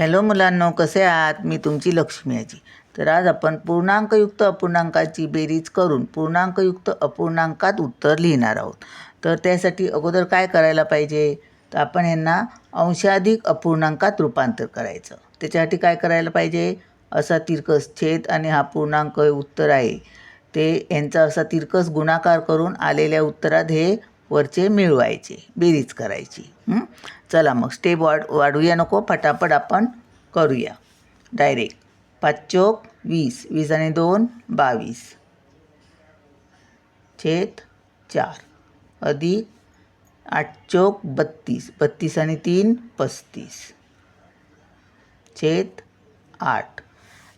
Hello मुलांनो, कसे आहात? मी तुमची लक्ष्मी आजी. तर आज आपण पूर्णांकयुक्त अपूर्णांकाची बेरीज करून पूर्णांकयुक्त अपूर्णांकात उत्तर लिहिणार आहोत. तर त्यासाठी अगोदर काय करायला पाहिजे, तर आपण यांना अंशाधिक अपूर्णांकात रूपांतर करायचं. त्याच्यासाठी काय करायला पाहिजे, असा तिरकस छेद आणि हा पूर्णांक उत्तर आहे ते यांचा असा तिरकस गुणाकार करून आलेल्या उत्तरात हे वरचे मिळवायचे, बेरीज करायची. चला मग स्टेप वाढूया नको, फटाफट आपण करूया डायरेक्ट. 5 चोक 20, 20 आणि 2 22 छेद 4 अधिक 8 चोक 32, 32 आणि 3 35 छेद 8.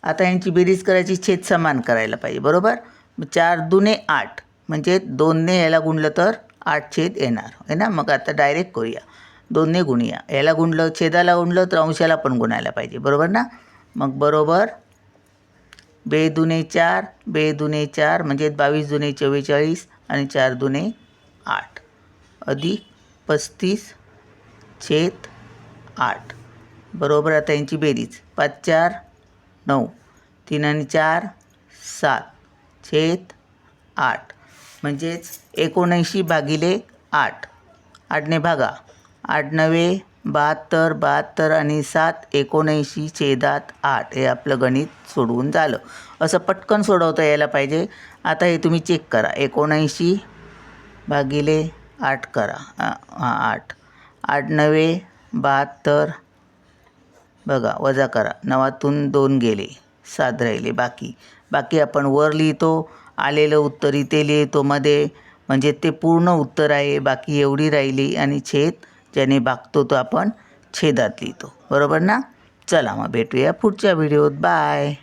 आता यांची बेरीज करायची, छेद समान करायला पाहिजे, बरोबर. 4 दुने 8 म्हणजे 2ने याला गुणलं तर 8 छेद येणार आहे ना. मग आता डायरेक्ट करूया, 2ने गुणूया. याला गुणलं, छेदाला गुणलं तर अंशाला पण गुणायला पाहिजे, बरोबर ना. मग बरोबर 2 दुने 4, 2 दुने 4 म्हणजे 22 दुने 44 आणि 4 दुने 8 अधिक 35 छेद 8 बरोबर. आता यांची बेरीज 5 4 9, 3 आणि 4 7 छेद 8 म्हणजेच 79 भागिले 8. 8ने भागा, 8 9 72, 72 आणि 7 79 छेदात 8. हे आपलं गणित सोडवून झालं. असं पटकन सोडवता यायला पाहिजे. आता हे तुम्ही चेक करा, 79 भागिले 8 करा. 8 8 9 72 बघा, वजा करा, 9तून 2 गेले, 7 राहिले. बाकी आपण वर लिहितो, आलेलं उत्तर इथे लिहितो मध्ये, म्हणजे ते पूर्ण उत्तर आहे. बाकी एवढी राहिली आणि छेद ज्याने भागतो तो आपण छेदात लिहितो, बरोबर ना. चला मग भेटूया पुढच्या व्हिडिओत. बाय.